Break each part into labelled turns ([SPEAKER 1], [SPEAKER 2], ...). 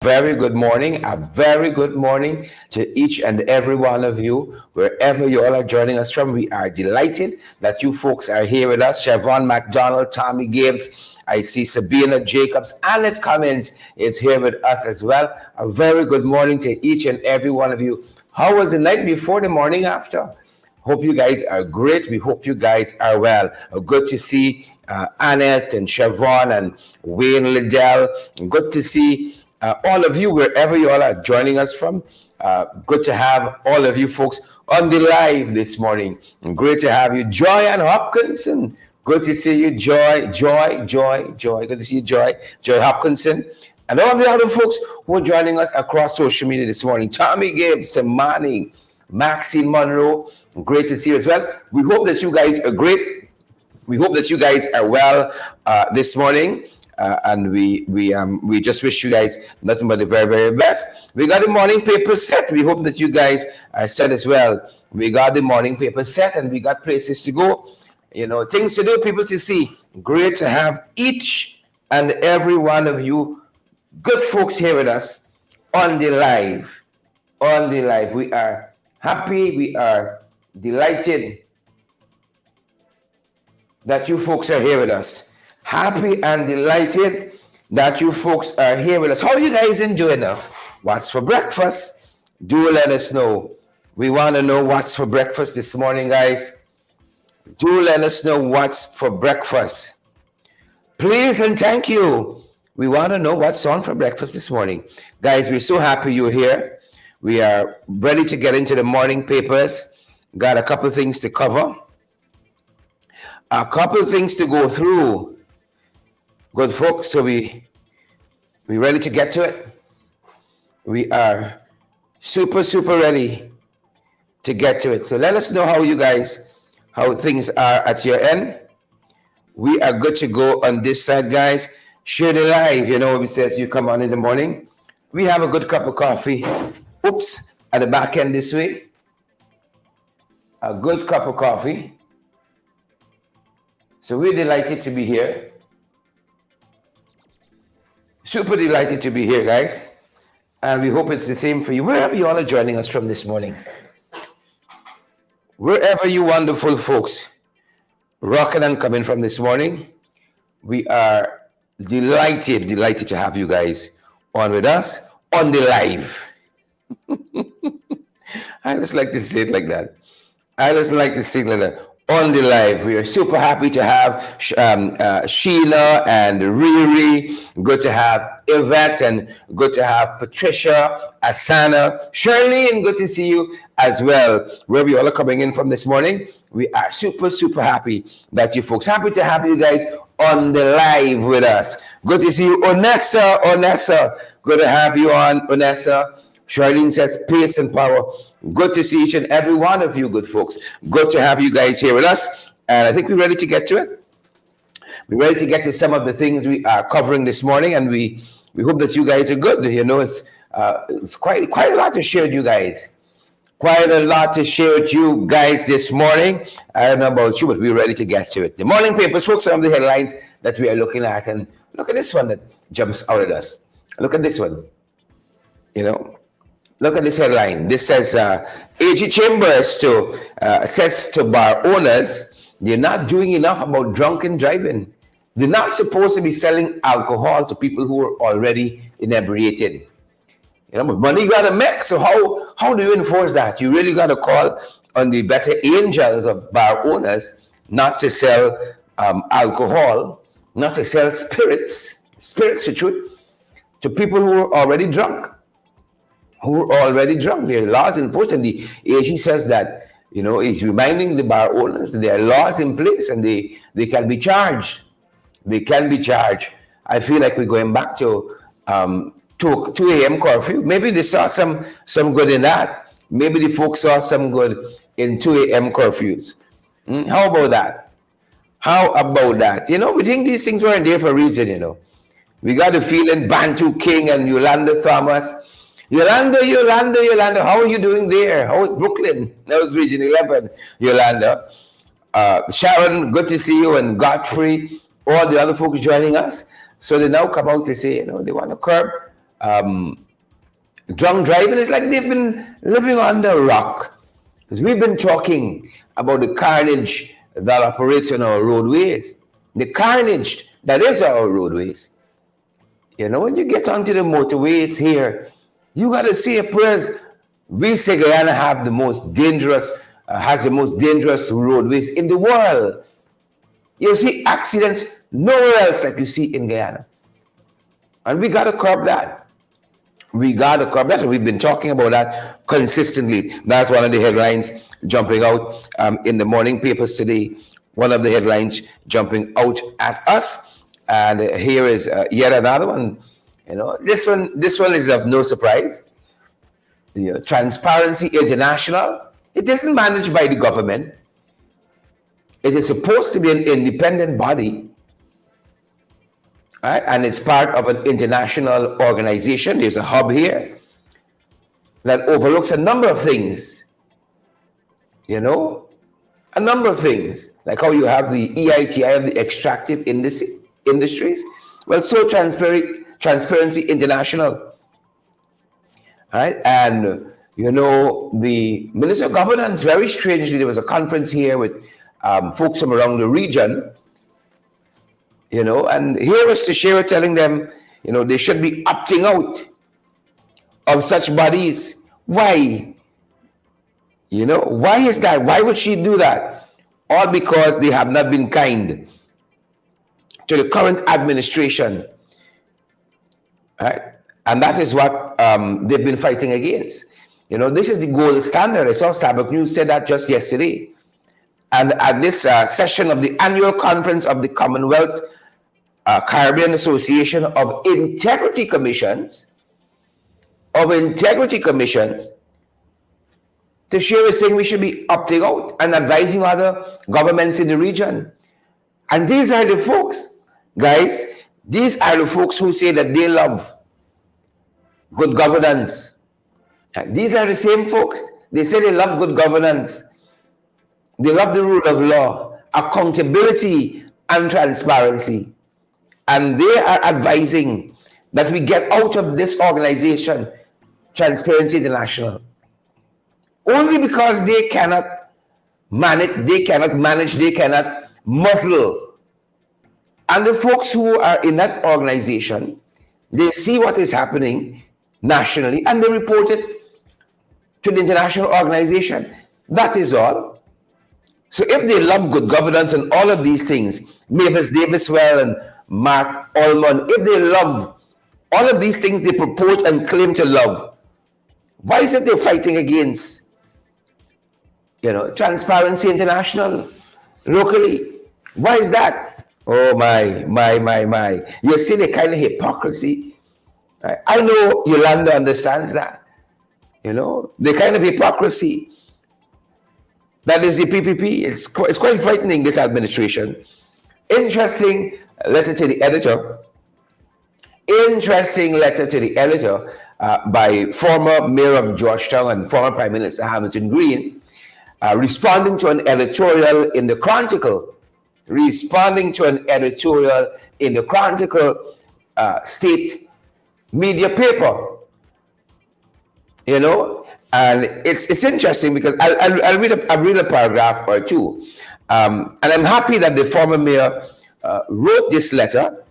[SPEAKER 1] Very good morning, a very good morning to each and every one of you, wherever you all are joining us from. We are delighted that you folks are here with us. Siobhan McDonald, Tommy Gibbs, I see Sabina Jacobs, Annette Cummins is here with us as well. A very good morning to each and every one of you. How was the night before, the morning after? Hope you guys are great. We hope you guys are well. Good to see Annette and Siobhan and Wayne Liddell. Good to see all of you, wherever you all are joining us from. Good to have all of you folks on the live this morning. And great to have you, Joy Ann Hopkinson. Good to see you, Joy. Good to see you, Joy Hopkinson. And all the other folks who are joining us across social media this morning. Tommy Gibbs, Samani, Maxine Monroe. Great to see you as well. We hope that you guys are great. We hope that you guys are well this morning. And we just wish you guys nothing but the very, very best. We got the morning paper set. We hope that you guys are set as well. We got the morning paper set and we got places to go, things to do, people to see. Great to have each and every one of you good folks here with us on the live. On the live. We are happy. We are delighted that you folks are here with us. Happy and delighted that you folks are here with us. How are you guys enjoying now? What's for breakfast? Do let us know. We want to know what's for breakfast this morning, guys. Do let us know what's for breakfast. Please and thank you. We want to know what's on for breakfast this morning. Guys, we're so happy you're here. We are ready to get into the morning papers. Got a couple of things to cover. A couple of things to go through. Good folks, so we ready to get to it? We are super ready to get to it. So let us know how things are at your end. We are good to go on this side, guys. Share the live, it says you come on in the morning. We have a good cup of coffee. Oops, at the back end this way. A good cup of coffee. So we're delighted to be here. Super delighted to be here, guys. And we hope it's the same for you, wherever you all are joining us from this morning. Wherever you wonderful folks rocking and coming from this morning, we are delighted to have you guys on with us on the live. I just like to say it like that. On the live. We are super happy to have Sheila and Riri. Good to have Yvette and good to have Patricia, Asana, Shirley, good to see you as well. Where we all are coming in from this morning, we are super happy that you folks, happy to have you guys on the live with us. Good to see you, Onessa. Good to have you on, Onessa. Charlene says, pace and power. Good to see each and every one of you good folks. Good to have you guys here with us. And I think we're ready to get to it. We're ready to get to some of the things we are covering this morning. And we hope that you guys are good. It's quite a lot to share with you guys. Quite a lot to share with you guys this morning. I don't know about you, but we're ready to get to it. The morning papers, folks, some of the headlines that we are looking at. And look at this one that jumps out at us. Look at this one. Look at this headline. This says, AG Chambers says to bar owners, they're not doing enough about drunken driving. They're not supposed to be selling alcohol to people who are already inebriated. But money got to make. So how do you enforce that? You really got to call on the better angels of bar owners not to sell alcohol, not to sell spirits for truth, to people who are already drunk. There are laws enforced, and the AG says that, he's reminding the bar owners that there are laws in place and they can be charged. I feel like we're going back to 2 a.m. curfew. Maybe they saw some good in that. Maybe the folks saw some good in 2 a.m. curfews. How about that? We think these things weren't there for a reason, We got the feeling Bantu King and Yolanda Thomas. Yolanda, how are you doing there? How is Brooklyn? That was Region 11, Yolanda. Sharon, good to see you, and Godfrey, all the other folks joining us. So they now come out to say, they want to curb drunk driving. It's like they've been living under a rock. Because we've been talking about the carnage that operates on our roadways, the carnage that is our roadways. When you get onto the motorways here, you got to see a prayers. We say Guyana has the most dangerous roadways in the world. You see accidents nowhere else like you see in Guyana. And we got to curb that. And we've been talking about that consistently. That's one of the headlines jumping out in the morning papers today. One of the headlines jumping out at us. And here is yet another one. This one is of no surprise. Transparency International. It isn't managed by the government. It is supposed to be an independent body. Right? And it's part of an international organization. There's a hub here that overlooks a number of things. A number of things. Like how you have the EITI of the extractive industries. Well, so Transparency International. All right? And, the Minister of Governance, very strangely, there was a conference here with folks from around the region. And here was Tashira telling them, they should be opting out of such bodies. Why? Why is that? Why would she do that? All because they have not been kind to the current administration. Right? And that is what they've been fighting against. This is the gold standard. I saw Starbuck News said that just yesterday. And at this session of the annual conference of the Commonwealth Caribbean Association of Integrity Commissions, Tashira is saying we should be opting out and advising other governments in the region. And these are the folks, guys, these are the folks who say that they love good governance. These are the same folks. They say they love good governance. They love the rule of law, accountability, and transparency. And they are advising that we get out of this organization, Transparency International. Only because they cannot manage, they cannot muzzle. And the folks who are in that organization, they see what is happening nationally and they report it to the international organization. That is all. So if they love good governance and all of these things, Mavis Daviswell and Mark Allman, if they love all of these things they purport and claim to love, why is it they're fighting against, Transparency International locally? Why is that? Oh my. You see the kind of hypocrisy. I know Yolanda understands that. The kind of hypocrisy that is the PPP. It's quite frightening, this administration. Interesting letter to the editor. By former mayor of Georgetown and former Prime Minister Hamilton Green, responding to an editorial in the Chronicle. State media paper. And it's interesting because I'll read a paragraph or two. And I'm happy that the former mayor wrote this letter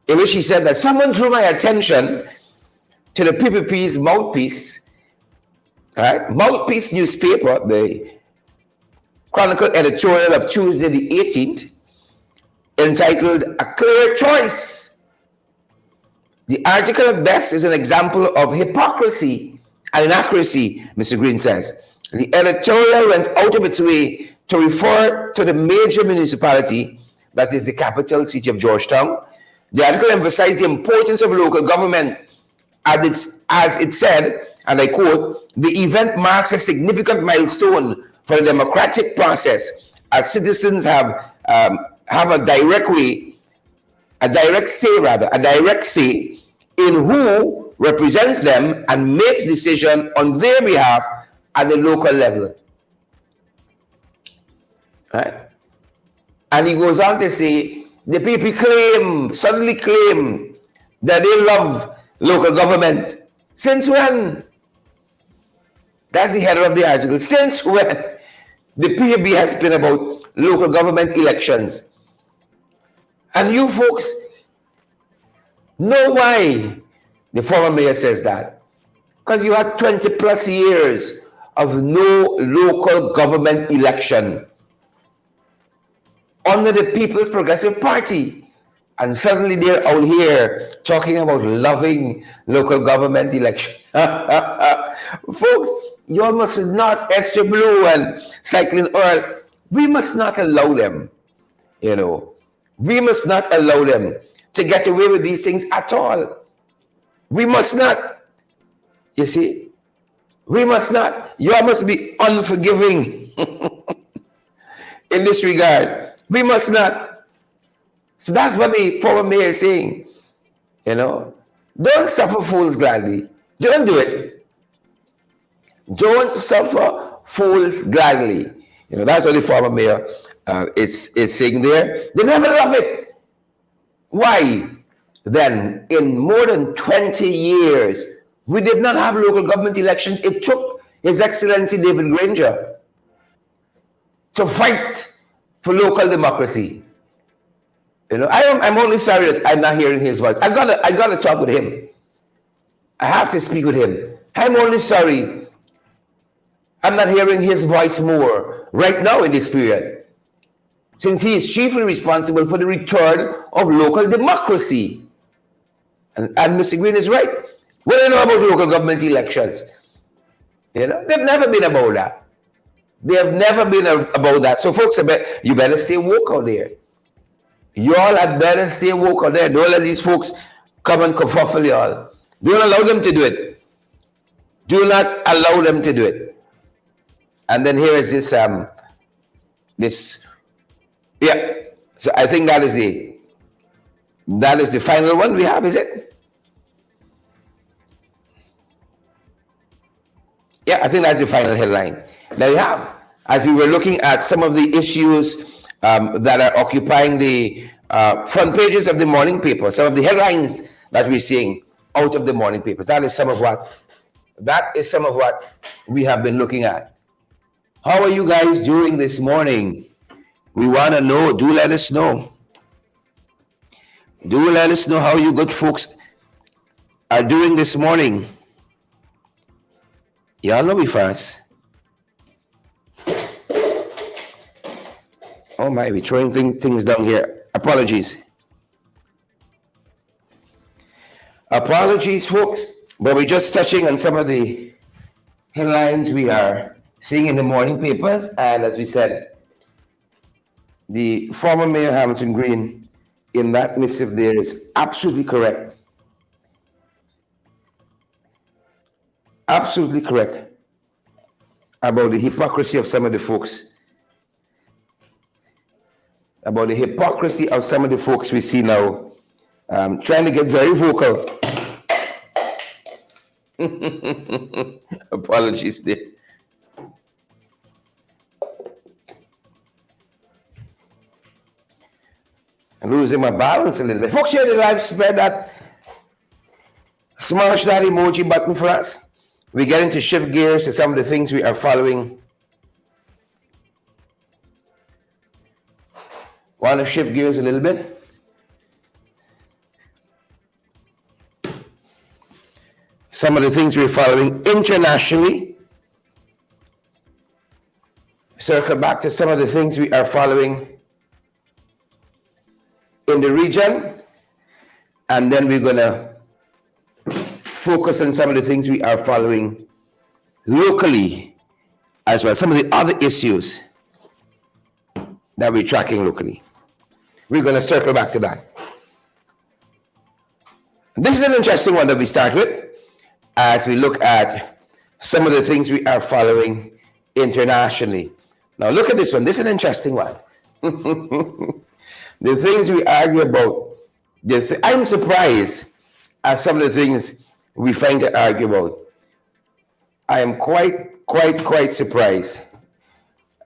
[SPEAKER 1] in which he said that someone drew my attention to the PPP's Mouthpiece, Mouthpiece newspaper, the Chronicle editorial of Tuesday the 18th, entitled A Clear Choice. The article at best is an example of hypocrisy and inaccuracy, Mr. Green says. The editorial went out of its way to refer to the major municipality, that is the capital city of Georgetown. The article emphasized the importance of local government, as it said, and I quote, the event marks a significant milestone for the democratic process, as citizens have a direct say in who represents them and makes decision on their behalf at the local level. Right? And he goes on to say, the people suddenly claim that they love local government. Since when? That's the header of the article. Since when the PAB has been about local government elections? And you folks know why the former mayor says that. Because you had 20 plus years of no local government election under the People's Progressive Party. And suddenly they're out here talking about loving local government election. Folks, you must not, Esther Blue and Cycling Earl, we must not allow them, you know, we must not allow them to get away with these things at all. We must not, you see, we must not. You must be unforgiving in this regard. We must not. So that's what the former mayor is saying. You know, don't suffer fools gladly. Don't do it. Don't suffer fools gladly. You know, that's what the former mayor is saying there. They never love it. Why? Then, in more than 20 years, we did not have local government elections. It took His Excellency David Granger to fight for local democracy. You know, I'm only sorry that I'm not hearing his voice. I gotta talk with him. I have to speak with him. I'm only sorry I'm not hearing his voice more right now in this period, since he is chiefly responsible for the return of local democracy. And Mr. Green is right. What do you know about local government elections? You know, they've never been about that. They have never been about that. So folks, you better stay woke out there. You all had better stay woke out there. Don't let these folks come and kerfuffle y'all. Don't allow them to do it. Do not allow them to do it. And then here is this, yeah. So I think that is the final one we have, is it? Yeah, I think that's the final headline. There you have. As we were looking at some of the issues that are occupying the front pages of the morning paper, some of the headlines that we're seeing out of the morning papers. That is some of what we have been looking at. How are you guys doing this morning? We want to know. Do let us know. Do let us know how you good folks are doing this morning. Y'all know me fast. Oh my, we're throwing things down here. Apologies. Apologies, folks. But we're just touching on some of the headlines we are seeing in the morning papers. And as we said, the former Mayor Hamilton Green in that missive there is absolutely correct. Absolutely correct about the hypocrisy of some of the folks. About the hypocrisy of some of the folks we see now trying to get very vocal. Apologies there. I'm losing my balance a little bit. Folks, share the live, spread that, smash that emoji button for us. We get into shift gears to some of the things we are following. Want to shift gears a little bit? Some of the things we're following internationally. Circle back to some of the things we are following in the region. And then we're going to focus on some of the things we are following locally as well. Some of the other issues that we're tracking locally. We're going to circle back to that. This is an interesting one that we start with as we look at some of the things we are following internationally. Now look at this one. This is an interesting one. The things we argue about. I'm surprised at some of the things we find to argue about. I am quite surprised.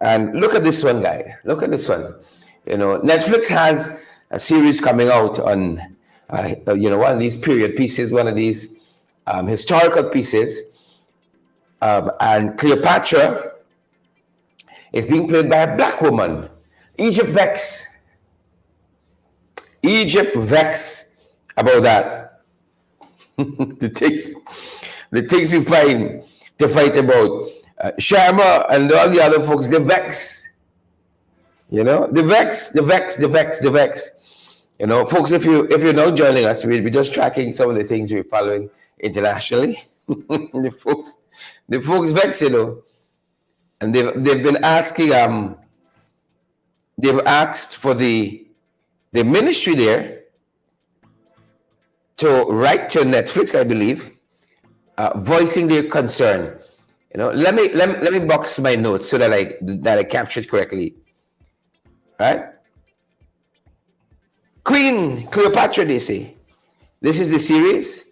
[SPEAKER 1] And look at this one, guys. Look at this one. You know, Netflix has a series coming out on one of these period pieces, one of these historical pieces, and Cleopatra is being played by a black woman. Egypt vex. Egypt vex about that. the things we find to fight about. Sharma and all the other folks, they vex. They vex. Folks, if you're now joining us, we're just tracking some of the things we're following internationally. the folks vex, and they've been asking. They've asked for the ministry there to write to Netflix, I believe, voicing their concern. Let me box my notes so that I capture it correctly. Right? Queen Cleopatra, they say. This is the series,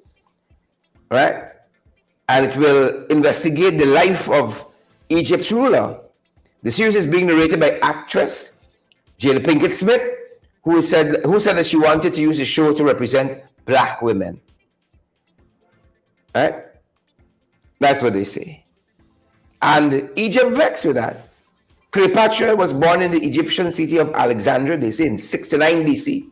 [SPEAKER 1] right? And it will investigate the life of Egypt's ruler. The series is being narrated by actress Jada Pinkett Smith, who said that she wanted to use the show to represent black women. Right? That's what they say. And Egypt vexed with that. Cleopatra was born in the Egyptian city of Alexandria, they say, in 69 BC.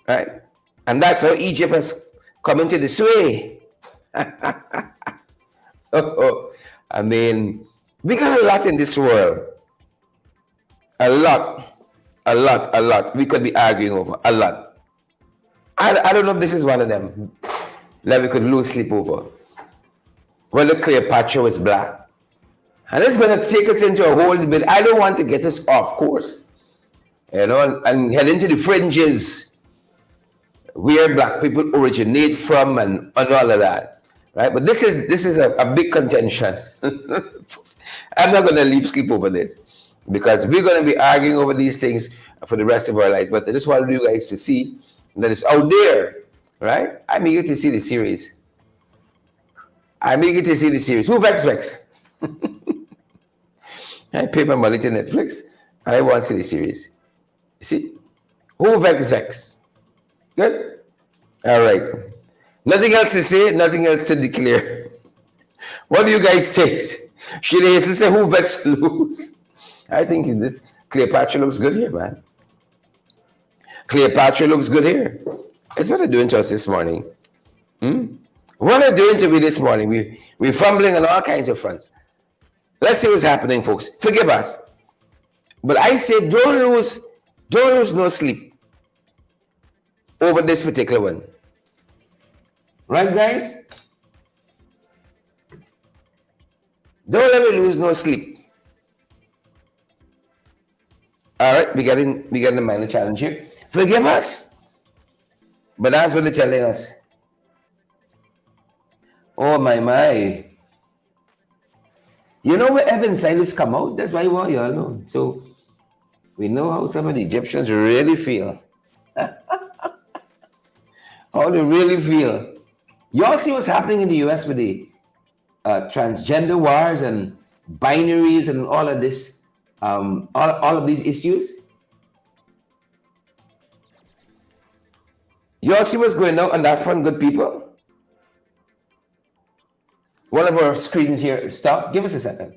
[SPEAKER 1] Right? And that's how Egypt has come into the sway. I mean, we got a lot in this world. A lot. We could be arguing over. A lot. I don't know if this is one of them that we could lose sleep over. Whether Cleopatra was black. And it's going to take us into a whole debate. I don't want to get us off course, and head into the fringes where black people originate from and all of that, right? But this is a big contention. I'm not going to leave sleep over this because we're going to be arguing over these things for the rest of our lives. But I just want you guys to see that it's out there, right? I'm eager to see the series. Who vex? I pay my money to Netflix. I want to see the series. You see? Who vex? Good? All right. Nothing else to say, nothing else to declare. What do you guys think? Should I have to say who vex lose? I think this Cleopatra looks good here, man. Cleopatra looks good here. It's what they're doing to us this morning. What they're doing to me this morning. We're fumbling on all kinds of fronts. Let's see what's happening, folks. Forgive us. But I say don't lose no sleep over this particular one. Right, guys? Don't let me lose no sleep. All right, we getting a minor challenge here. Forgive us. But that's what they're telling us. Oh, my. You know where Evan Silas come out? That's why we want you all know. So we know how some of the Egyptians really feel. How they really feel. You all see what's happening in the US with the transgender wars and binaries and all of this, all of these issues? You all see what's going on that front, good people? One of our screens here, stop. Give us a second.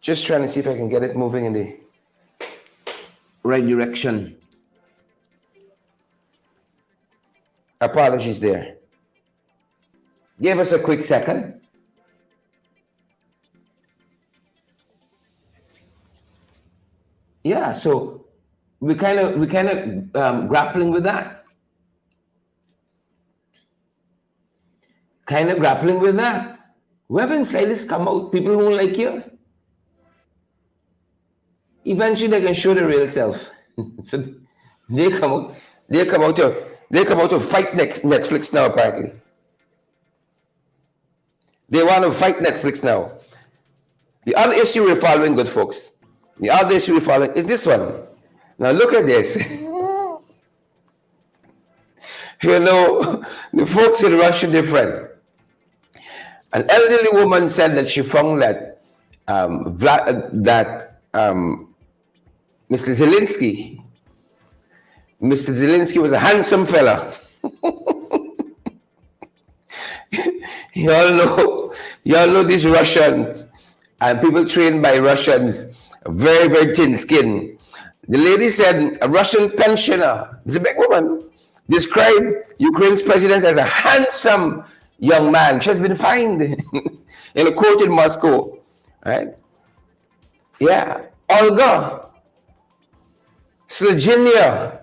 [SPEAKER 1] Just trying to see if I can get it moving in the right direction. Apologies there. Give us a quick second. Yeah, so we kind of grappling with that. When Silas come out, people who like you, eventually they can show the real self. So they come out to fight Netflix now, apparently. They want to fight Netflix now. The other issue we're following, good folks, is this one. Now look at this. The folks in Russia different. An elderly woman said that she found that Mr. Zelensky. Mr. Zelensky was a handsome fella. y'all know these Russians and people trained by Russians, very, very thin skin. The lady said a Russian pensioner, it's a big woman, described Ukraine's president as a handsome young man. She has been fined in a court in Moscow, right? Yeah, Olga Slegina,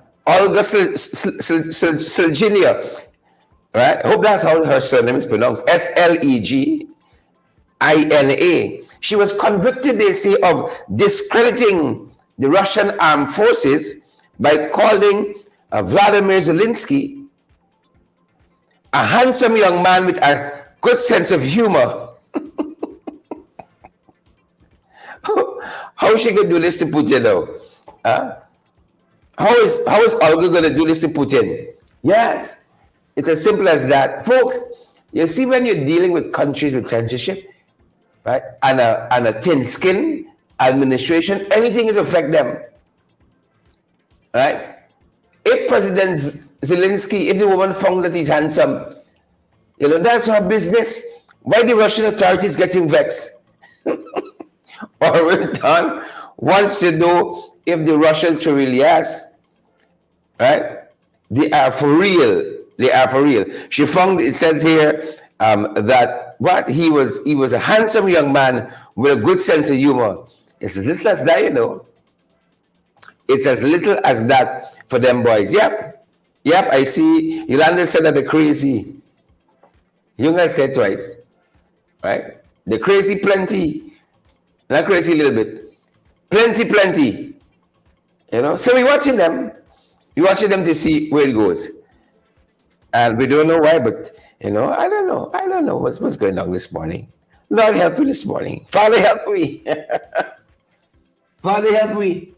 [SPEAKER 1] right? I hope that's how her surname is pronounced. Slegina. She was convicted, they say, of discrediting the Russian armed forces by calling Vladimir Zelensky a handsome young man with a good sense of humor. How is she going to do this to Putin, though? How is Olga going to do this to Putin? Yes, it's as simple as that. Folks, you see, when you're dealing with countries with censorship, right, and a thin skin administration, anything is affect them, right? If President Zelensky, if the woman found that he's handsome, that's her business. Why the Russian authorities getting vexed? Or in turn, wants to know if the Russians for really ask, right? They are for real. They are for real. She found, it says here, that he was a handsome young man with a good sense of humor. It's as little as that, It's as little as that for them boys. Yep, I see. Yolanda said that they're crazy. Younger said twice, right? The crazy plenty. Not crazy a little bit. Plenty. So we're watching them. We're watching them to see where it goes. And we don't know why, but, I don't know what's going on this morning. Lord help me this morning. Father help me. Father help me.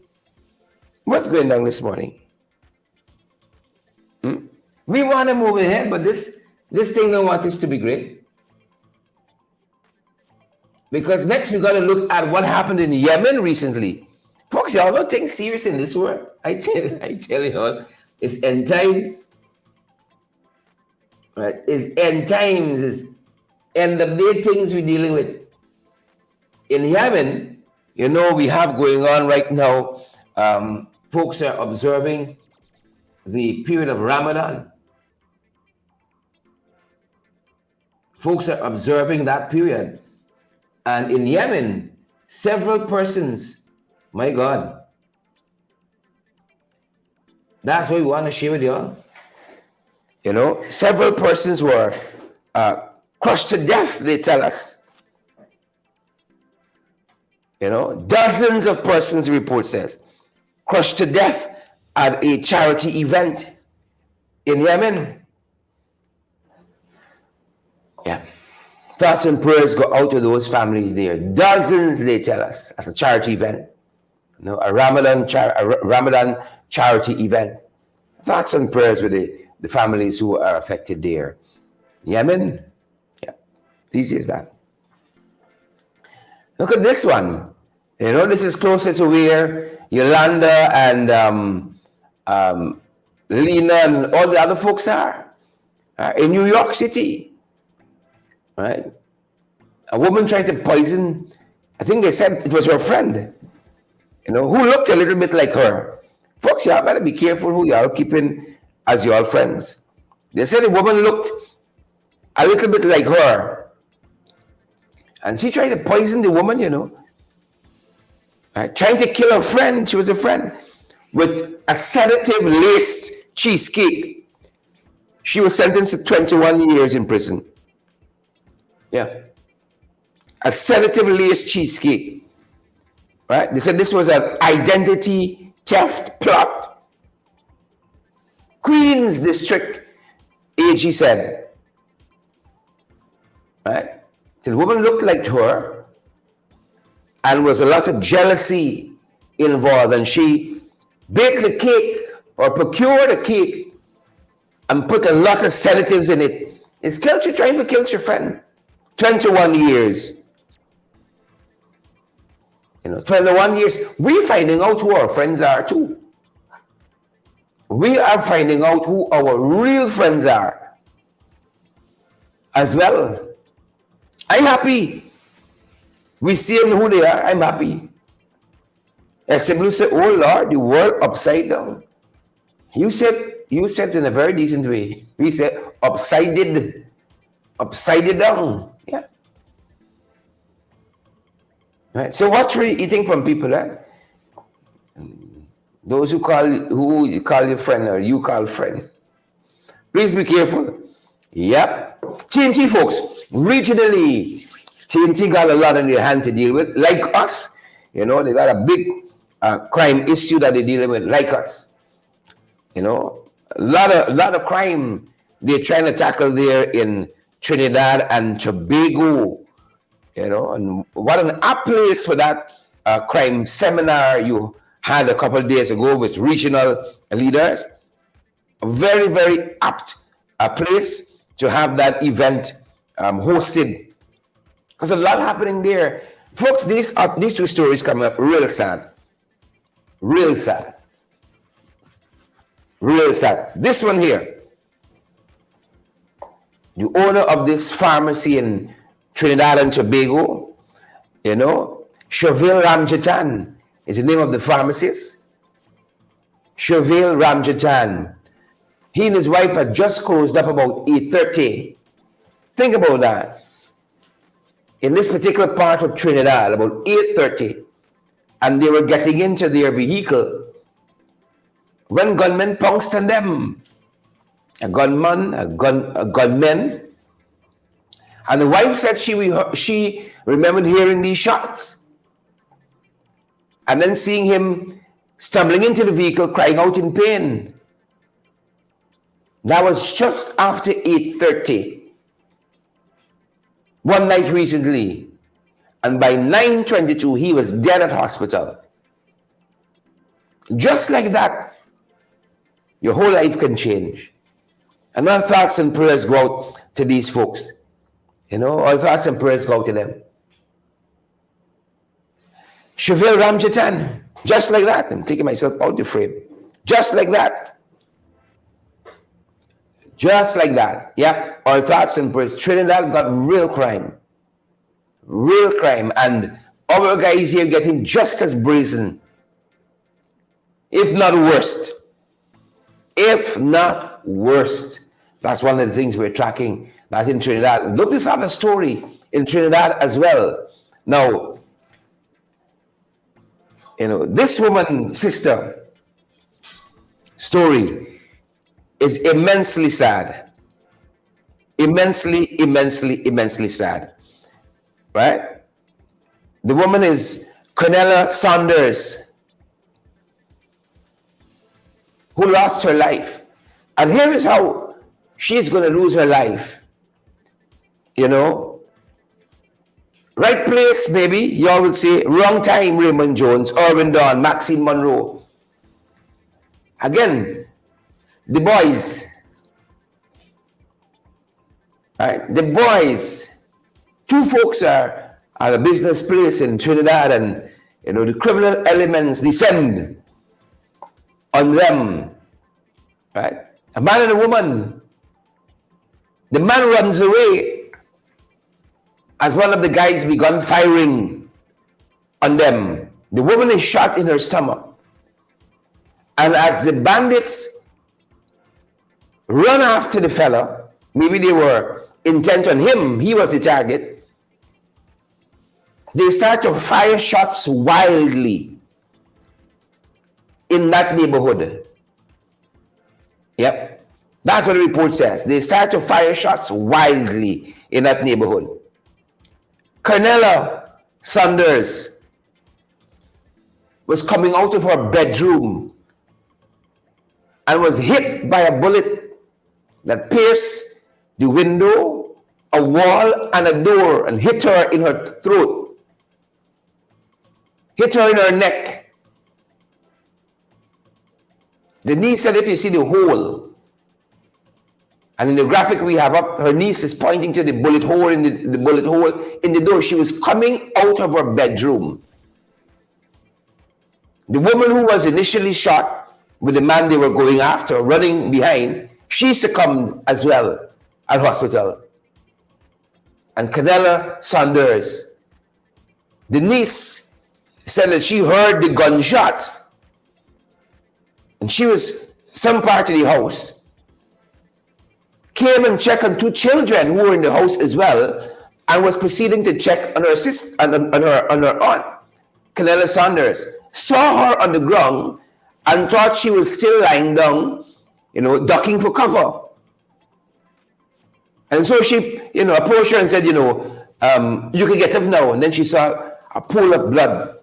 [SPEAKER 1] What's going on this morning? We want to move ahead, but this thing don't want us to be great. Because next we got to look at what happened in Yemen recently. Folks, y'all don't take serious in this world. I tell you all, it's end times. Right? It's end times. It's end of day things we're dealing with. In Yemen, we have going on right now, folks are observing the period of Ramadan. Folks are observing that period. And in Yemen, several persons, my God, that's what we want to share with y'all. Several persons were crushed to death, they tell us. Dozens of persons, the report says, crushed to death at a charity event in Yemen. Yeah. Thoughts and prayers go out to those families there. Dozens, they tell us, at a charity event. A Ramadan charity event. Thoughts and prayers with the families who are affected there. Yemen? Yeah. Easy as that. Look at this one. This is closer to where Yolanda and Lena and all the other folks are. In New York City. Right? A woman tried to poison, I think they said it was her friend, who looked a little bit like her. Folks, y'all better be careful who y'all keeping as y'all friends. They said the woman looked a little bit like her. And she tried to poison the woman, right? Trying to kill her friend. She was a friend. With a sedative-laced cheesecake. She was sentenced to 21 years in prison. Yeah. A sedative-laced cheesecake. Right? They said this was an identity theft plot. Queens District AG said. Right? So the woman looked like her and was a lot of jealousy involved, and she baked the cake or procured a cake and put a lot of sedatives in it. It's culture trying to kill your friend. 21 years. 21 years, we're finding out who our friends are too. We are finding out who our real friends are as well. I'm happy. We see who they are. I'm happy. As simply say, oh Lord, the world upside down. You said in a very decent way. We said upside down. Yeah. Right. So what we're eating from people, eh? Those who you call your friend or you call friend. Please be careful. Yep. TNT folks, regionally, TNT got a lot on their hand to deal with, like us. They got a big crime issue that they're dealing with, like us. A lot of crime they're trying to tackle there in Trinidad and Tobago. And what an apt place for that crime seminar you had a couple of days ago with regional leaders. A very, very apt place to have that event hosted. There's a lot happening there. Folks, these two stories coming up real sad. Real sad. Real sad. This one here. The owner of this pharmacy in Trinidad and Tobago, Chevelle Ramjatan is the name of the pharmacist. Chevelle Ramjatan. He and his wife had just closed up about 8:30. Think about that. In this particular part of Trinidad, about 8:30, and they were getting into their vehicle when gunmen pounced on them. A gunman, and the wife said she remembered hearing these shots and then seeing him stumbling into the vehicle, crying out in pain. That was just after 8:30 one night recently, and by 9:22 he was dead at hospital. Just like that, your whole life can change. And our thoughts and prayers go out to these folks. Our thoughts and prayers go out to them. Chevelle Ramjatan, just like that. I'm taking myself out the frame. Just like that. Just like that. Yeah, our thoughts and prayers. Trinidad got real crime. Real crime. And our guys here getting just as brazen, if not worst. If not worst. That's one of the things we're tracking. That's in Trinidad. Look this other story in Trinidad as well. Now, this woman, sister, story is immensely sad. Immensely, immensely, immensely sad. Right? The woman is Cornelia Saunders, who lost her life. And here is how she's going to lose her life. Right place, maybe, y'all would say, wrong time, Raymond Jones, Irwin Dawn, Maxine Monroe. Again, the boys. Right? The boys. Two folks are at a business place in Trinidad, and the criminal elements descend on them. Right? A man and a woman. The man runs away as one of the guys begun firing on them. The woman is shot in her stomach. And as the bandits run after the fella, maybe they were intent on him, he was the target, they start to fire shots wildly in that neighborhood. Yep. That's what the report says. They start to fire shots wildly in that neighborhood. Cornelia Saunders was coming out of her bedroom and was hit by a bullet that pierced the window, a wall, and a door, and hit her in her throat, hit her in her neck. The niece said, if you see the hole, and in the graphic we have up, her niece is pointing to the bullet hole in the bullet hole in the door. She was coming out of her bedroom. The woman who was initially shot with the man they were going after, running behind, she succumbed as well at hospital. And Canella Saunders, the niece, said that she heard the gunshots. And she was some part of the house. Came and checked on 2 children who were in the house as well, and was proceeding to check on her sister, on her aunt. Canella Saunders saw her on the ground and thought she was still lying down, ducking for cover. And so she, approached her and said, you can get up now. And then she saw a pool of blood.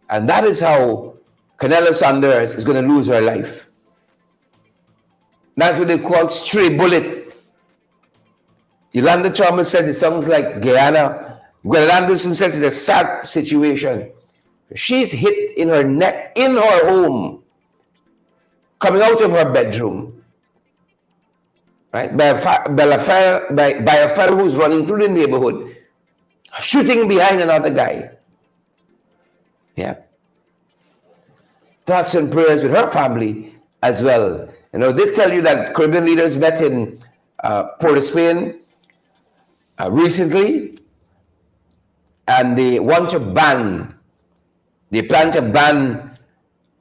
[SPEAKER 1] And that is how Canella Saunders is going to lose her life. That's what they call stray bullet. Yolanda Thomas says it sounds like Guyana. Gwen Anderson says it's a sad situation. She's hit in her neck, in her home, coming out of her bedroom, right? By a fellow who's running through the neighborhood, shooting behind another guy. Yeah. Thoughts and prayers with her family as well. They tell you that Caribbean leaders met in Port of Spain recently, and they plan to ban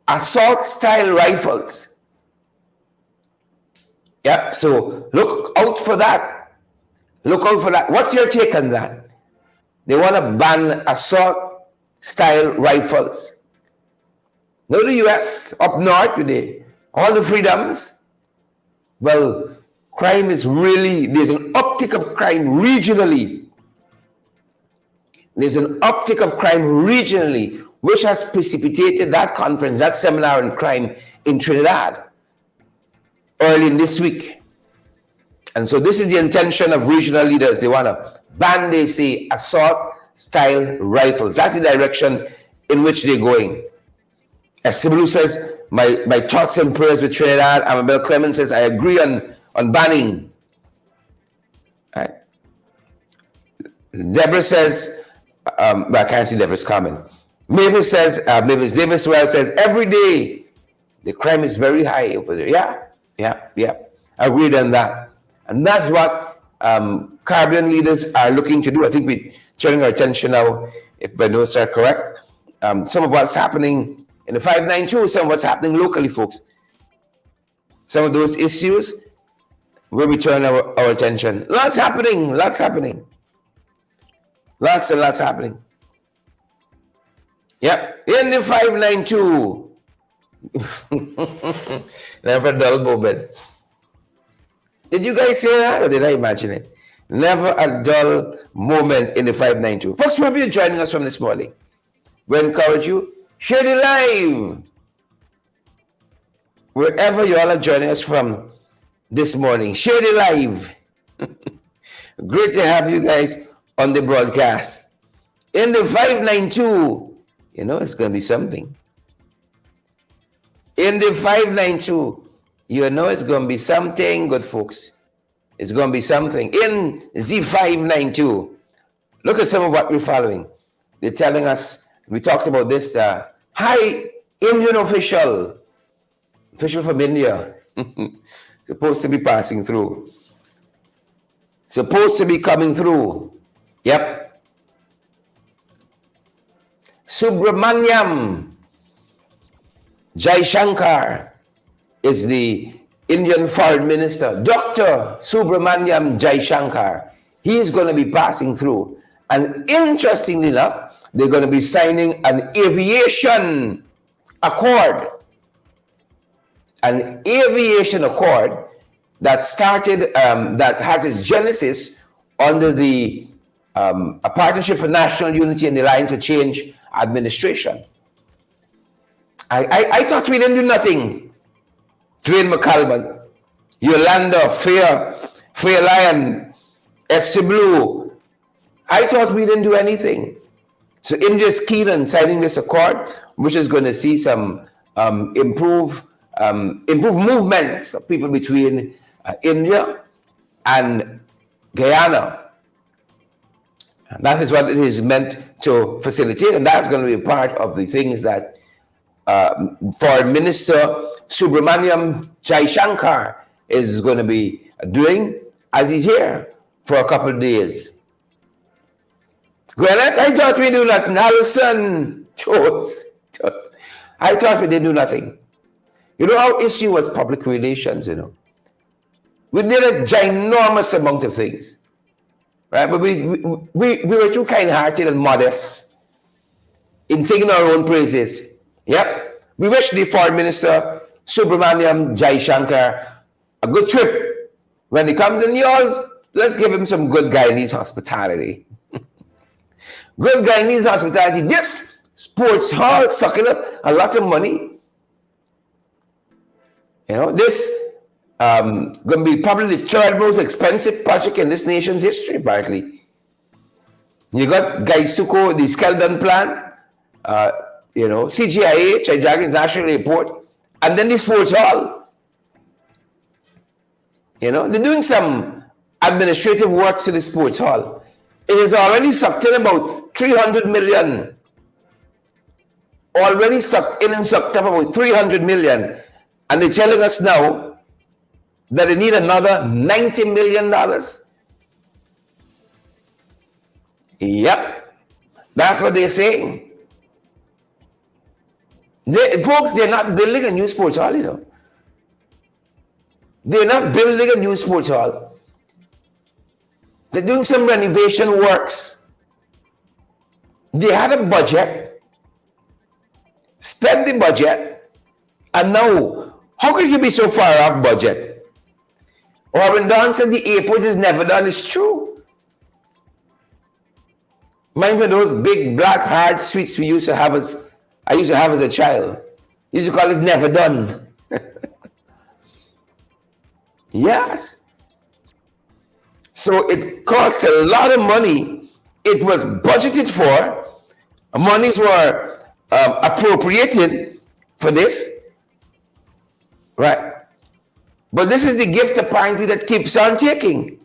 [SPEAKER 1] assault-style rifles. Yep, so look out for that. Look out for that. What's your take on that? They want to ban assault-style rifles. Now the U.S. up north with all the freedoms, well, crime is really, there's an uptick of crime regionally. There's an uptick of crime regionally, which has precipitated that conference, that seminar on crime in Trinidad early in this week. And so this is the intention of regional leaders. They want to ban, they say, assault-style rifles. That's the direction in which they're going. Esther Blue says, my thoughts and prayers with Trinidad. Amabel Clemens says, I agree on banning. All right. Deborah says, but I can't see Deborah's comment. Mavis says, Mavis Davis well says, every day the crime is very high over there. Yeah. Agreed on that. And that's what Caribbean leaders are looking to do. I think we're turning our attention now, if my notes are correct. Some of what's happening in the 592, some of what's happening locally, folks. Some of those issues where we turn our attention. Lots happening. Lots and lots happening. Yep, in the 592. Never a dull moment. Did you guys say that, or did I imagine it? Never a dull moment in the 592. Folks, wherever you're joining us from this morning, we encourage you, share the live. Wherever you all are joining us from this morning, share the live. Great to have you guys on the broadcast. In the 592, it's going to be something. In the 592, it's going to be something, good folks. It's going to be something. In the 592, look at some of what we're following. They're telling us, we talked about this high Indian official from India, supposed to be passing through. Supposed to be coming through. Yep. Subramaniam Jaishankar is the Indian Foreign Minister. Dr. Subramaniam Jaishankar. He is going to be passing through. And interestingly enough, they're going to be signing an aviation accord. An aviation accord that started, that has its genesis under the a Partnership for National Unity and the Alliance for Change administration. I thought we didn't do nothing. Dwayne McCalvin, Yolanda, Fair Lion, Esther Blue. I thought we didn't do anything. So India's keen on signing this accord, which is going to see some improved movements of people between India and Guyana. And that is what it is meant to facilitate, and that's going to be part of the things that Foreign Minister Subramaniam Jaishankar is going to be doing as he's here for a couple of days. Gwinnett, I thought we do nothing. Allison Jones, I thought we didn't do nothing. You know, our issue was public relations, you know. We did a ginormous amount of things, right? But we were too kind-hearted and modest in singing our own praises. Yep. We wish the Foreign Minister Subramaniam Jaishankar a good trip when he comes in. Y'all, let's give him some good Guyanese hospitality. Good Guyanese hospitality. This sports hall sucking up a lot of money. You know, this going to be probably the third most expensive project in this nation's history, apparently. You got Gaisuko, the Skeldon plant, you know, CGIH, Chaijaga International Airport, and then the sports hall. You know, they're doing some administrative work to the sports hall. It has already sucked in about 300 million. Already sucked in and sucked up about 300 million. And they're telling us now that they need another $90 million. Yep. That's what they're saying. Folks, they're not building a new sports hall, you know. They're not building a new sports hall. They're doing some renovation works. They had a budget, spent the budget, and now, how could you be so far off budget? Or when Don said the airport is never done, it's true. Mind you, those big black hard sweets I used to have as a child. Used to call it never done. Yes. So it costs a lot of money. It was budgeted for. Monies were appropriated for this. Right. But this is the gift apparently that keeps on taking.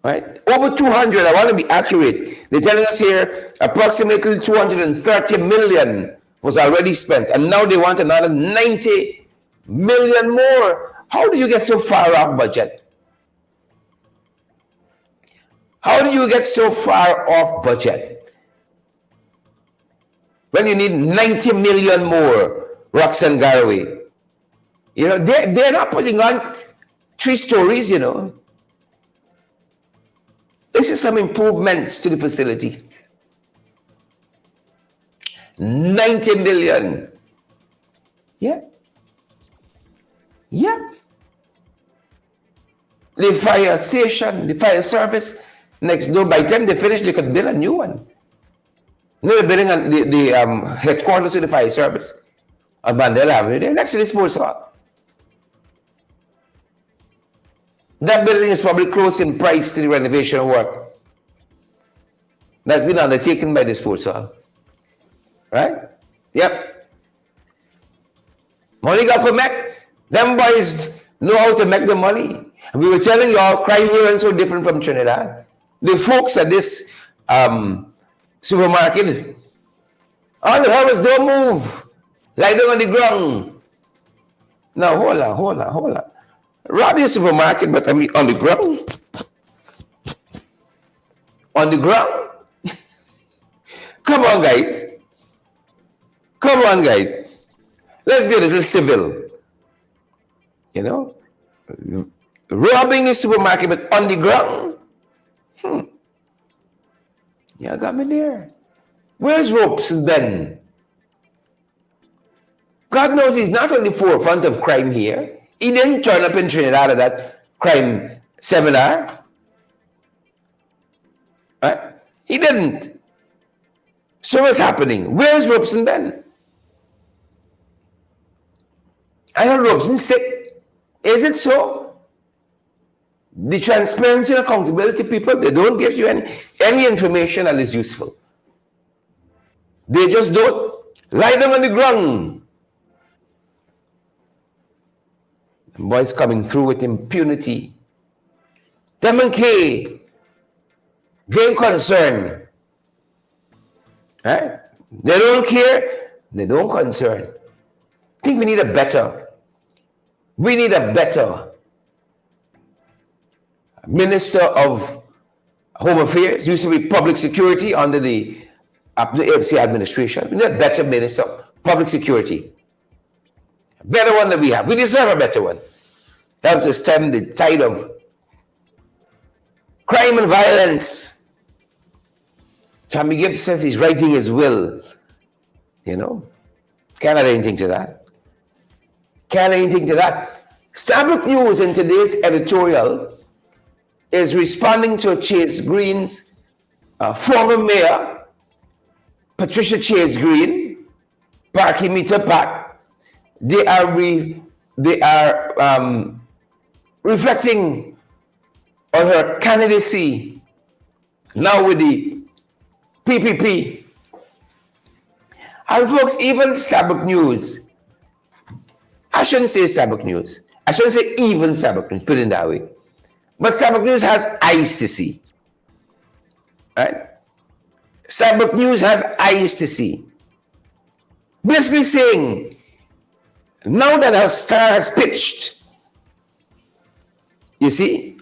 [SPEAKER 1] Right? Over 200, I want to be accurate. They're telling us here approximately 230 million was already spent. And now they want another 90 million more. How do you get so far off budget? How do you get so far off budget when you need 90 million more, Roxanne Garraway? You know, they're not putting on 3 stories, you know. This is some improvements to the facility. 90 million. Yeah. Yeah. The fire station, the fire service next door, by the time they finish, they could build a new one. No, they're building the headquarters of the fire service on Mandela Avenue. They're next to the sports hall. That building is probably close in price to the renovation work that's been undertaken by the sports hall. Right? Yep. Money got for make. Them boys know how to make the money. And we were telling you all, crime here is so different from Trinidad. The folks at this supermarket, all the helpers don't move. Lie down on the ground. Now, hold on. Rob your supermarket, but I mean on the ground. On the ground? Come on, guys. Let's be a little civil. You know? Robbing a supermarket, but on the ground? Yeah, got me there. Where's Robeson Ben? God knows he's not on the forefront of crime here. He didn't turn up in Trinidad at that crime seminar. Right? He didn't. So what's happening? Where's Robeson Ben? I heard Robeson's sick. Is it so? The transparency and accountability people, they don't give you any information that is useful. They just don't. Lie them on the ground. And boys coming through with impunity. Them and K. They ain't concerned. Right? They don't care. They don't concern. I think we need a better Minister of Home Affairs. Used to be Public Security under the AFC administration. We need a better Minister of Public Security. A better one than we have. We deserve a better one. Help to stem the tide of crime and violence. Tommy Gibbs says he's writing his will. You know, can't add anything to that. Can't add anything to that. Starbuck News in today's editorial is responding to Chase Green's former mayor, Patricia Chase Green, parking meter Pat. They are reflecting on her candidacy now with the PPP. And folks, even Starbuck News, I shouldn't say Starbuck News. I shouldn't say even Starbuck News, put it that way. But Starbuck News has eyes to see. Right? Starbuck News has eyes to see. Basically saying, now that her star has pitched, you see,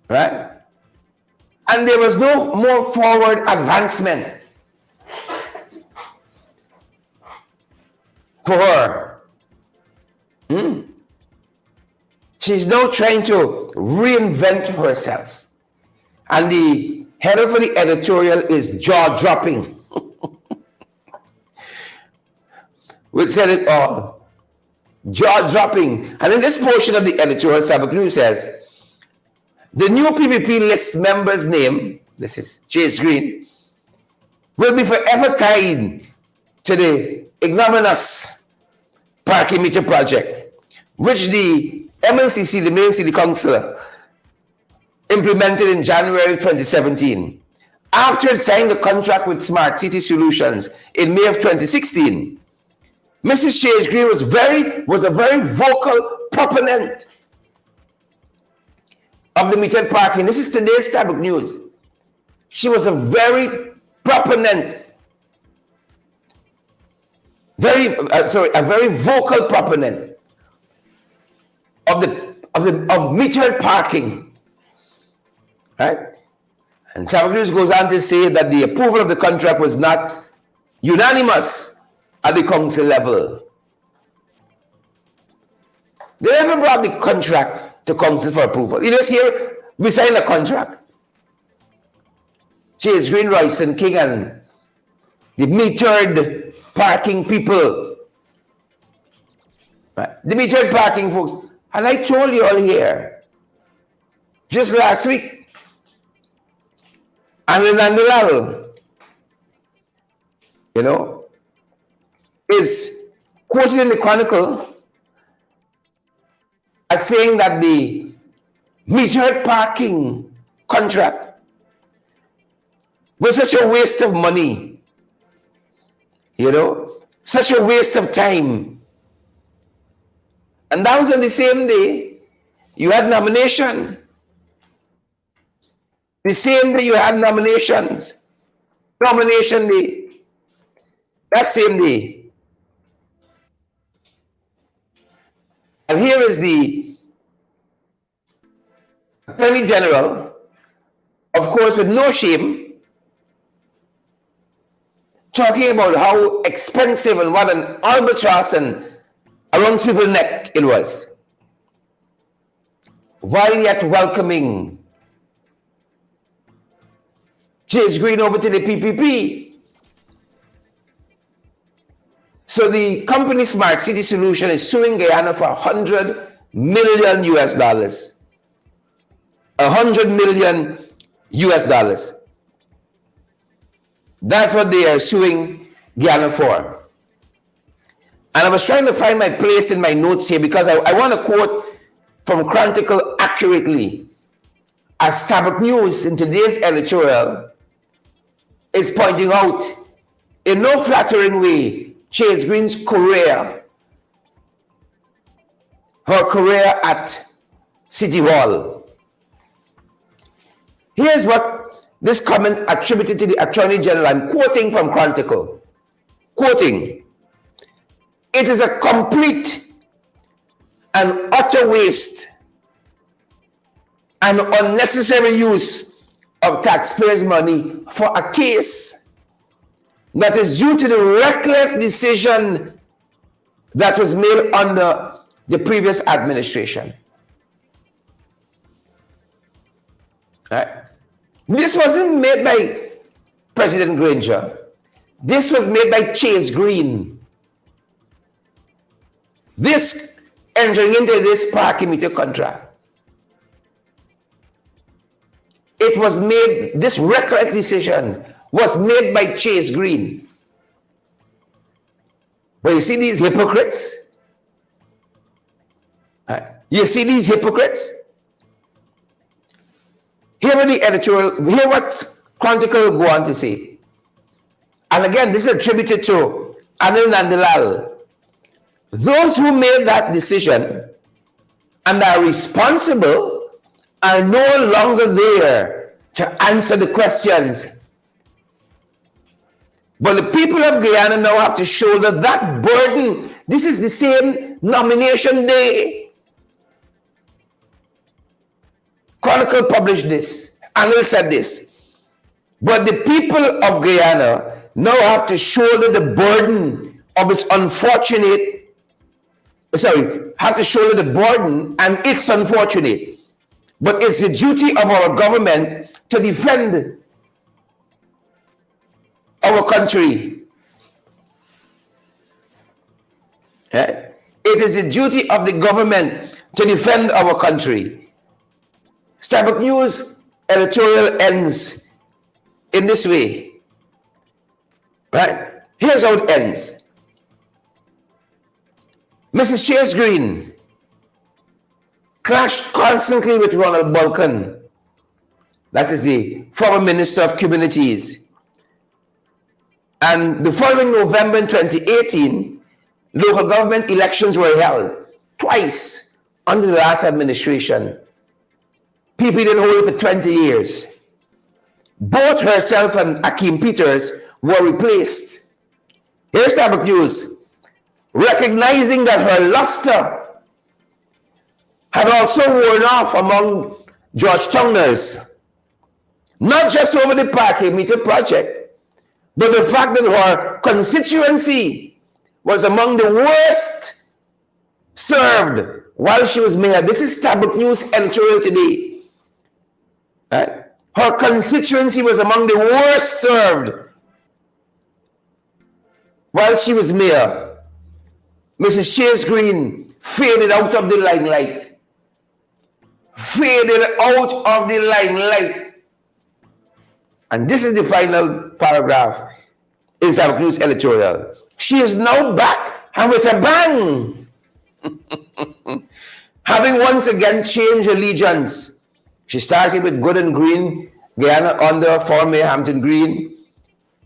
[SPEAKER 1] right? And there was no more forward advancement for her. She's now trying to reinvent herself. And the header for the editorial is jaw-dropping. We said it all. Jaw-dropping. And in this portion of the editorial, Starbuck News says, the new PPP list member's name, this is Chase Green, will be forever tied to the ignominious parking meter project, which the MLCC, the Main City Council, implemented in January 2017. After it signed the contract with Smart City Solutions in May of 2016, Mrs. Chase Green was a very vocal proponent of the metered parking. This is today's Starbuck News. She was a very proponent, a very vocal proponent of metered parking, right? And Starbuck News goes on to say that the approval of the contract was not unanimous at the council level. They never brought the contract to council for approval. You just hear, we signed a contract. Chase Green, Royston King, and the metered parking people. Right? The metered parking folks. And I told you all here, just last week, and Nandalal, you know, is quoted in the Chronicle as saying that the metered parking contract was such a waste of money, you know, such a waste of time. And that was on the same day you had nomination. The same day you had nominations. Nomination day. That same day. And here is the Attorney General, of course, with no shame, talking about how expensive and what an albatross and around people's neck it was, while yet welcoming Chase Green over to the PPP. So the company Smart City Solution is suing Guyana for $100 million US. $100 million US. That's what they are suing Guyana for. And I was trying to find my place in my notes here because I want to quote from Chronicle accurately. As Starbuck News in today's editorial is pointing out, in no flattering way, Chase Green's career, her career at City Hall. Here's what this comment attributed to the Attorney General. I'm quoting from Chronicle. Quoting, "It is a complete and utter waste and unnecessary use of taxpayers' money for a case that is due to the reckless decision that was made under the previous administration." Right? This wasn't made by President Granger. This was made by Chase Green. This entering into this parking meter contract. It was made, this reckless decision was made by Chase Green. But you see these hypocrites? Right? You see these hypocrites? Here are the editorial, hear what Chronicle go on to say. And again, this is attributed to Anil Nandalal. "Those who made that decision and are responsible are no longer there to answer the questions. But the people of Guyana now have to shoulder that burden." This is the same nomination day. Chronicle published this. Anil said this. "But the people of Guyana now have to shoulder the burden of its unfortunate, have to shoulder the burden, and it's unfortunate. But it's the duty of our government to defend our country." It is the duty of the government to defend our country. Starbuck News editorial ends in this way. Right? Here's how it ends. "Mrs. Chase Green clashed constantly with Ronald Balkan," that is the former Minister of Communities. "And the following November in 2018, local government elections were held twice under the last administration. PP didn't hold it for 20 years. Both herself and Akeem Peters were replaced." Here's Starbuck News. "Recognizing that her luster had also worn off among Georgetowners, not just over the parking meter project, but the fact that her constituency was among the worst served while she was mayor." This is Starbuck News editorial today. Right? Her constituency was among the worst served while she was mayor. Mrs. Chase Green faded out of the limelight. Faded out of the limelight. And this is the final paragraph in Starbuck News editorial. "She is now back and with a bang. Having once again changed allegiance. She started with Good and Green, Guyana under former Mayor Hampton Green,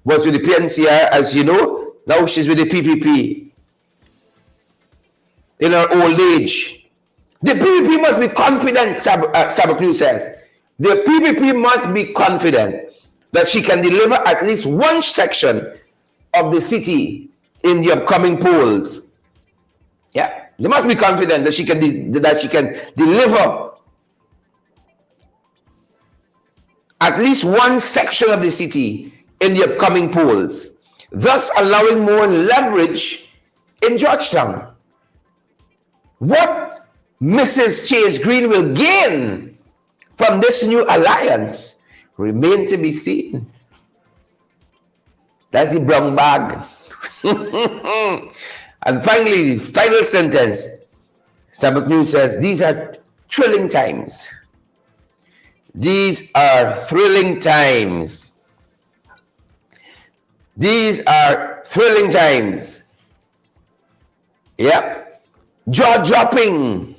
[SPEAKER 1] was with the PNCR, as you know. Now she's with the PPP. In her old age. The PPP must be confident," Starbuck News says. "The PPP must be confident that she can deliver at least one section of the city in the upcoming polls." Yeah, they must be confident that she can deliver at least one section of the city in the upcoming polls, thus allowing more leverage in Georgetown. What Mrs. Chase Green will gain from this new alliance remain to be seen. That's the brown bag. And finally, the final sentence. Starbuck News says, "These are thrilling times. These are thrilling times. These are thrilling times." Yep. Jaw-dropping.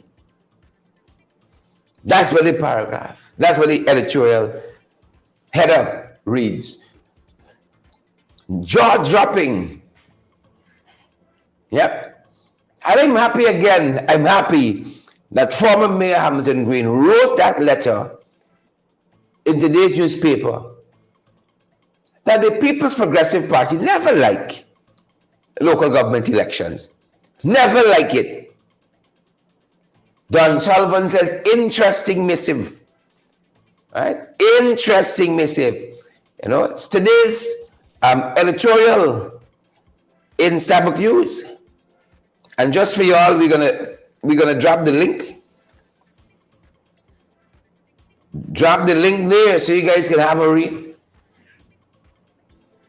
[SPEAKER 1] That's what the paragraph, that's what the editorial header reads. Jaw-dropping. Yep. And I'm happy again. I'm happy that former Mayor Hamilton Green wrote that letter in today's newspaper that the People's Progressive Party never like local government elections. Never like it. Don Sullivan says, interesting missive. Right? Interesting missive. You know, it's today's editorial in Starbuck News. And just for y'all, we're gonna drop the link. Drop the link there so you guys can have a read.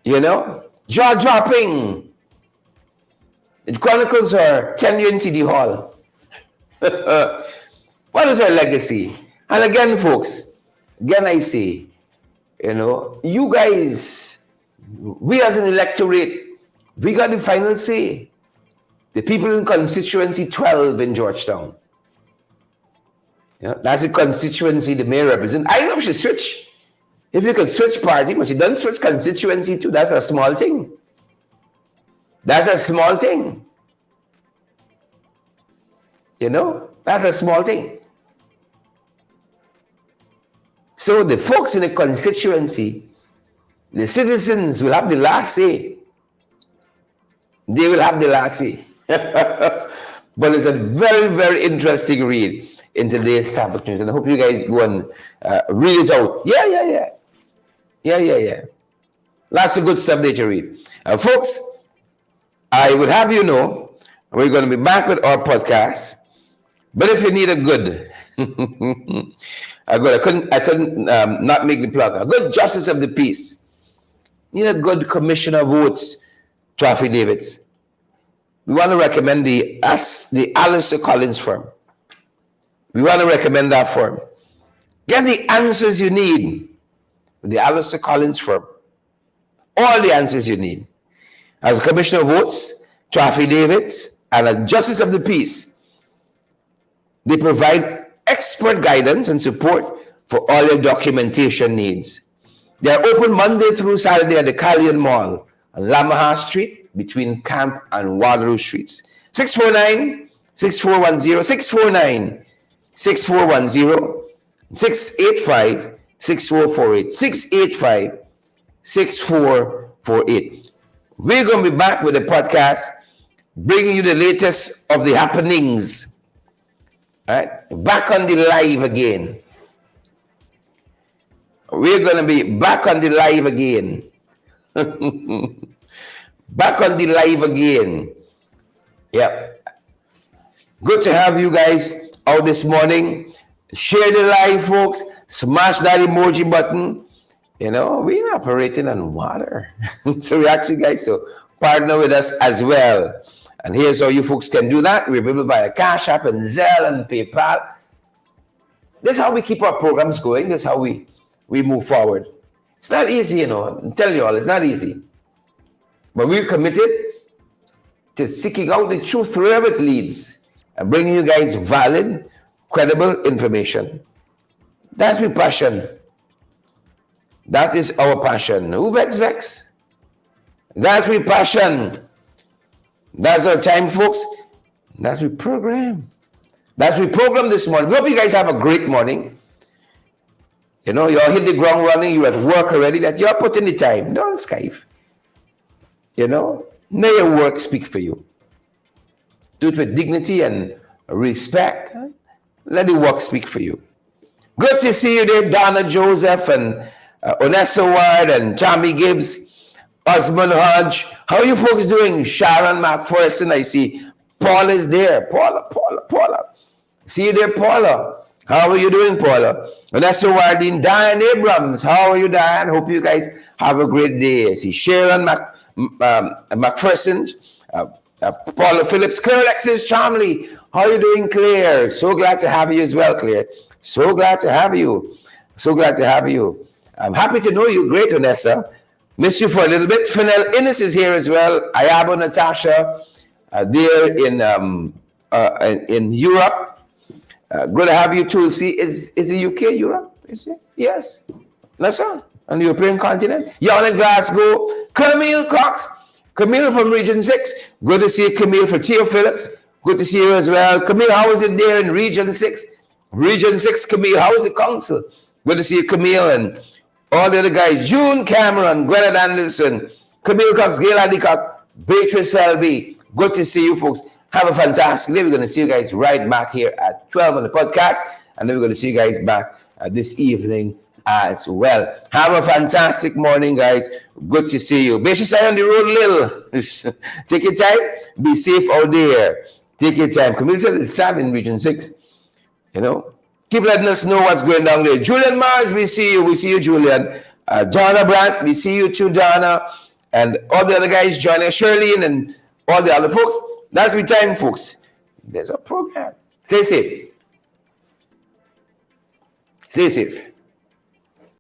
[SPEAKER 1] You know, jaw dropping. It chronicles her tenure in City Hall. What is her legacy? And again, folks, again I say, you know, you guys, we as an electorate, we got the final say. The people in constituency 12 in Georgetown. You know, that's the constituency the mayor represents. I don't know if she switch. If you could switch party, but she doesn't switch constituency too, that's a small thing. That's a small thing. You know, that's a small thing. So the folks in the constituency, the citizens will have the last say. They will have the last say. But it's a very, very interesting read in today's Starbuck News. And I hope you guys go and read it out. Yeah. Lots of good stuff there to read. Folks, I would have you know, we're going to be back with our podcast. But if you need a good, I couldn't not make the plug. A good justice of the peace. Need a good commissioner of votes to affidavits. We want to recommend the Alistair Collins firm. We want to recommend that firm. Get the answers you need with the Alistair Collins firm. All the answers you need. As a commissioner of votes, to affidavits, and a justice of the peace. They provide expert guidance and support for all your documentation needs. They are open Monday through Saturday at the Callion Mall on Lamaha Street between Camp and Waterloo Streets. 649-6410, 649-6410, 685-6448, 685-6448. We're going to be back with a podcast bringing you the latest of the happenings. All right? Back on the live again. We're going to be back on the live again. Back on the live again. Yep. Good to have you guys out this morning. Share the live, folks. Smash that emoji button. You know, we're operating on water. So we ask you guys to partner with us as well. And here's how you folks can do that. We're available via Cash App and Zelle and PayPal. This is how we keep our programs going. This is how we move forward. It's not easy, you know. I'm telling you all, it's not easy. But we're committed to seeking out the truth wherever it leads and bringing you guys valid, credible information. That's my passion. That is our passion. Who vex? That's my passion. That's our time, folks. That's my program. That's my program this morning. We hope you guys have a great morning. You know, you all hit the ground running. You're at work already. That you're putting the time. Don't Skype. You know, may your work speak for you. Do it with dignity and respect. Let the work speak for you. Good to see you there, Donna Joseph and Onessa Ward and Tommy Gibbs, Osmond Hodge. How are you folks doing? Sharon McPherson, I see. Paula is there. Paula. See you there, Paula. How are you doing, Paula? Onessa Ward, Diane Abrams. How are you, Diane? Hope you guys have a great day. I see Sharon McPherson, Paula Phillips, Claire Alexis Chomley. How are you doing, Claire? So glad to have you as well, Claire. So glad to have you. So glad to have you. I'm happy to know you. Great, Onessa. Missed you for a little bit. Fennel Innes is here as well. Ayabo Natasha, there in Europe. Good to have you too. See, is the UK Europe? Is it? Yes. Nessa, on the European continent. Yana Glasgow. Camille Cox. Camille from Region 6. Good to see you, Camille, for Theo Phillips. Good to see you as well. Camille, how is it there in Region 6? Region 6, Camille, how is the council? Good to see you, Camille, and all the other guys. June Cameron, Gwyneth Anderson, Camille Cox, Gail Adcock, Beatrice Selby. Good to see you, folks. Have a fantastic day. We're going to see you guys right back here at 12 on the podcast. And then we're going to see you guys back this evening as well. Have a fantastic morning, guys. Good to see you. Be safe on the road, little. Take your time. Be safe out there. Take your time. Camille said it's sad in Region 6. You know, keep letting us know what's going down there. Julian Mars, we see you. We see you, Julian. Donna Brandt, we see you too, Donna. And all the other guys joining us, Shirley and all the other folks. That's my time, folks. There's a program. Stay safe. Stay safe.